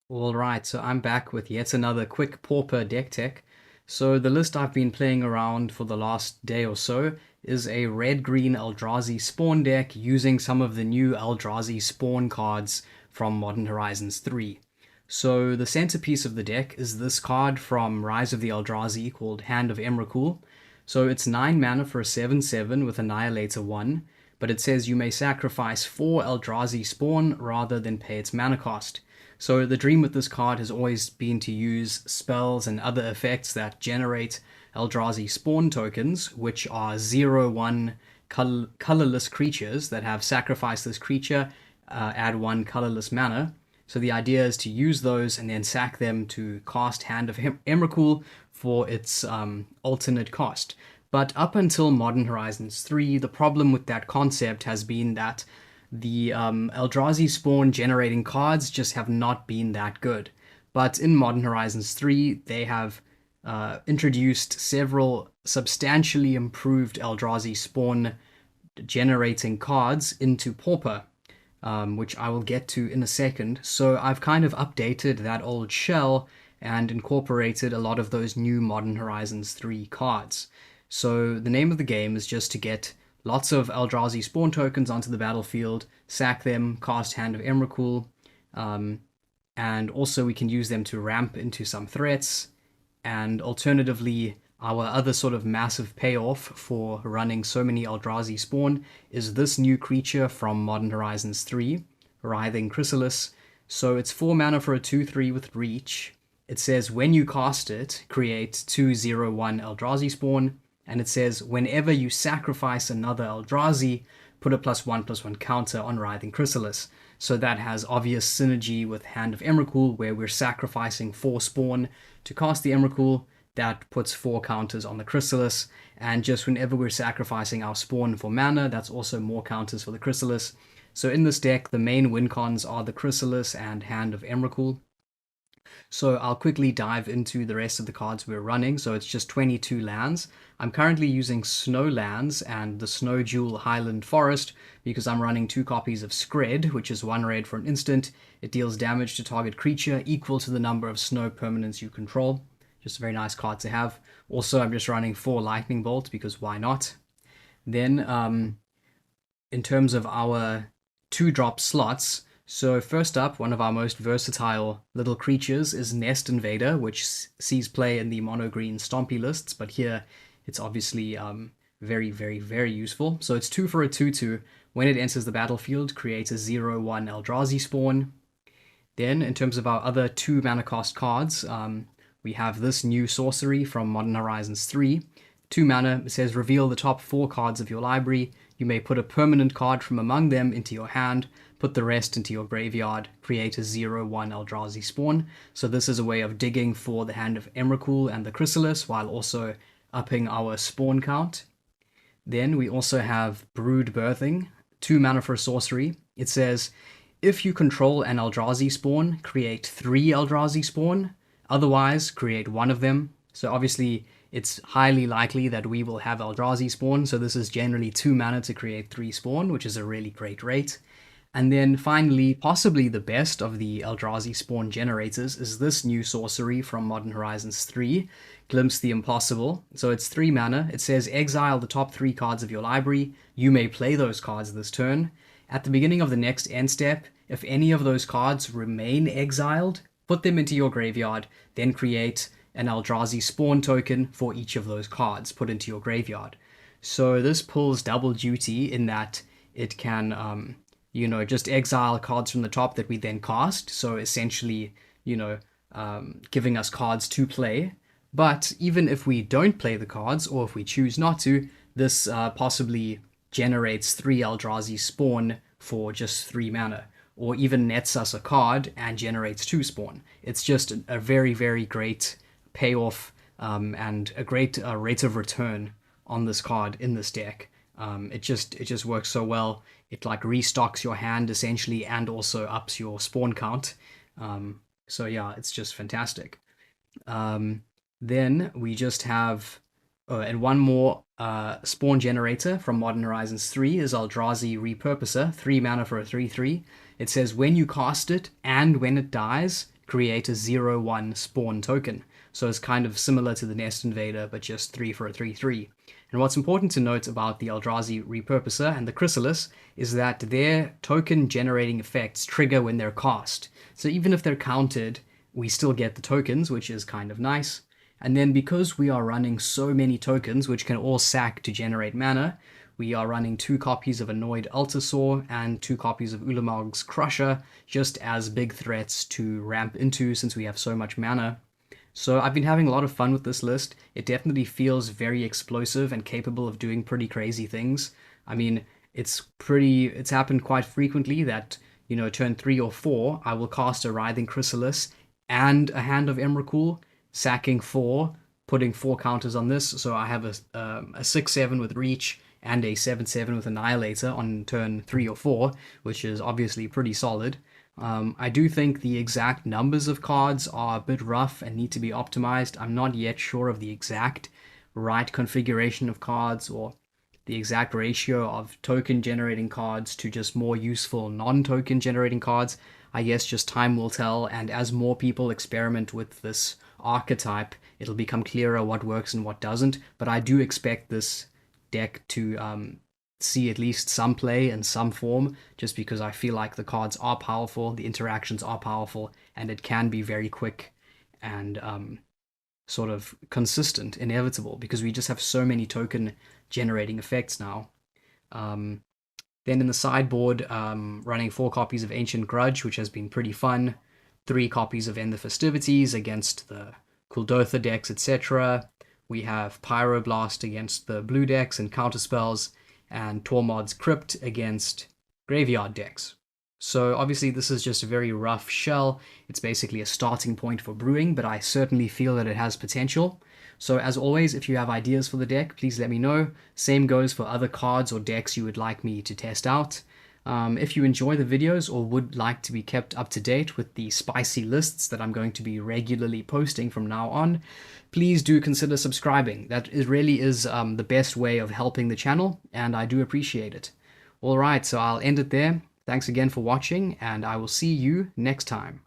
Alright, so I'm back with yet another quick Pauper deck tech. So the list I've been playing around for the last day or so is a red-green Eldrazi spawn deck using some of the new Eldrazi spawn cards from Modern Horizons 3. So the centerpiece of the deck is this card from Rise of the Eldrazi called Hand of Emrakul. So it's 9 mana for a 7/7 with Annihilator 1, but it says you may sacrifice 4 Eldrazi spawn rather than pay its mana cost. So the dream with this card has always been to use spells and other effects that generate Eldrazi spawn tokens, which are 0/1 colorless creatures that have sacrificed this creature, add 1 colorless mana. So the idea is to use those and then sack them to cast Hand of Emrakul for its alternate cost. But up until Modern Horizons 3, the problem with that concept has been that the Eldrazi spawn generating cards just have not been that good. But in Modern Horizons 3, they have introduced several substantially improved Eldrazi spawn generating cards into Pauper, which I will get to in a second. So I've kind of updated that old shell and incorporated a lot of those new Modern Horizons 3 cards. So the name of the game is just to get lots of Eldrazi spawn tokens onto the battlefield, sack them, cast Hand of Emrakul, and also we can use them to ramp into some threats. And alternatively, our other sort of massive payoff for running so many Eldrazi spawn is this new creature from Modern Horizons 3, Writhing Chrysalis. So it's 4 mana for a 2/3 with reach. It says when you cast it, create 2/0/1 Eldrazi spawn. And it says whenever you sacrifice another Eldrazi, put a +1/+1 counter on Writhing Chrysalis. So that has obvious synergy with Hand of Emrakul, where we're sacrificing 4 spawn to cast the Emrakul. That puts 4 counters on the Chrysalis. And just whenever we're sacrificing our spawn for mana, that's also more counters for the Chrysalis. So in this deck, the main win cons are the Chrysalis and Hand of Emrakul. So I'll quickly dive into the rest of the cards we're running. So it's just 22 lands. I'm currently using Snow Lands and the Snow Jewel Highland Forest because I'm running 2 copies of Scred, which is 1 red for an instant. It deals damage to target creature equal to the number of snow permanents you control. Just a very nice card to have. Also, I'm just running 4 Lightning Bolt because why not? Then, in terms of our 2-drop slots, so first up, one of our most versatile little creatures is Nest Invader, which sees play in the mono-green Stompy lists, but here it's obviously very, very, very useful. So it's 2 for a 2/2. When it enters the battlefield, create a 0/1 Eldrazi spawn. Then, in terms of our other 2 mana cost cards, we have this new sorcery from Modern Horizons 3. 2 mana, it says reveal the top 4 cards of your library. You may put a permanent card from among them into your hand, put the rest into your graveyard, create a 0/1 Eldrazi spawn. So this is a way of digging for the Hand of Emrakul and the Chrysalis while also upping our spawn count. Then we also have Brood Birthing, 2 mana for a sorcery. It says, if you control an Eldrazi spawn, create 3 Eldrazi spawn. Otherwise, create 1 of them. So obviously, it's highly likely that we will have Eldrazi spawn, so this is generally 2 mana to create 3 spawn, which is a really great rate. And then finally, possibly the best of the Eldrazi spawn generators is this new sorcery from Modern Horizons 3, Glimpse the Impossible. So it's 3 mana. It says exile the top 3 cards of your library. You may play those cards this turn. At the beginning of the next end step, if any of those cards remain exiled, put them into your graveyard, then create an Eldrazi spawn token for each of those cards put into your graveyard. So this pulls double duty in that it can, just exile cards from the top that we then cast. So essentially, giving us cards to play. But even if we don't play the cards, or if we choose not to, this possibly generates 3 Eldrazi spawn for just 3 mana, or even nets us a card and generates 2 spawn. It's just a very, very great payoff and a great rate of return on this card in this deck. It just works so well. It like restocks your hand essentially and also ups your spawn count. So yeah, it's just fantastic. Then we just have and one more spawn generator from Modern Horizons 3 is Eldrazi Repurposer, 3 mana for a 3/3. It says when you cast it and when it dies, create a 0/1 spawn token. So it's kind of similar to the Nest Invader, but just 3 for a 3/3. And what's important to note about the Eldrazi Repurposer and the Chrysalis is that their token generating effects trigger when they're cast. So even if they're counted, we still get the tokens, which is kind of nice. And then because we are running so many tokens, which can all sack to generate mana, we are running 2 copies of Annoyed Altasaur and 2 copies of Ulamog's Crusher, just as big threats to ramp into since we have so much mana. So I've been having a lot of fun with this list. It definitely feels very explosive and capable of doing pretty crazy things. I mean, it's happened quite frequently that, turn 3 or 4, I will cast a Writhing Chrysalis and a Hand of Emrakul, sacking 4, putting 4 counters on this, so I have a 6/7 with Reach and a 7/7 with Annihilator on turn 3 or 4, which is obviously pretty solid. I do think the exact numbers of cards are a bit rough and need to be optimized. I'm not yet sure of the exact right configuration of cards or the exact ratio of token generating cards to just more useful non-token generating cards. I guess just time will tell, and as more people experiment with this archetype, it'll become clearer what works and what doesn't. But I do expect this deck to see at least some play in some form, just because I feel like the cards are powerful, the interactions are powerful, and it can be very quick and sort of consistent, inevitable, because we just have so many token generating effects now. Then in the sideboard, running 4 copies of Ancient Grudge, which has been pretty fun, 3 copies of End the Festivities against the Kuldotha decks, etc. We have Pyroblast against the blue decks and counterspells, and Tormod's Crypt against graveyard decks. So obviously this is just a very rough shell. It's basically a starting point for brewing, but I certainly feel that it has potential. So as always, if you have ideas for the deck, please let me know. Same goes for other cards or decks you would like me to test out. If you enjoy the videos or would like to be kept up to date with the spicy lists that I'm going to be regularly posting from now on, please do consider subscribing. That really is the best way of helping the channel, and I do appreciate it. Alright, so I'll end it there. Thanks again for watching, and I will see you next time.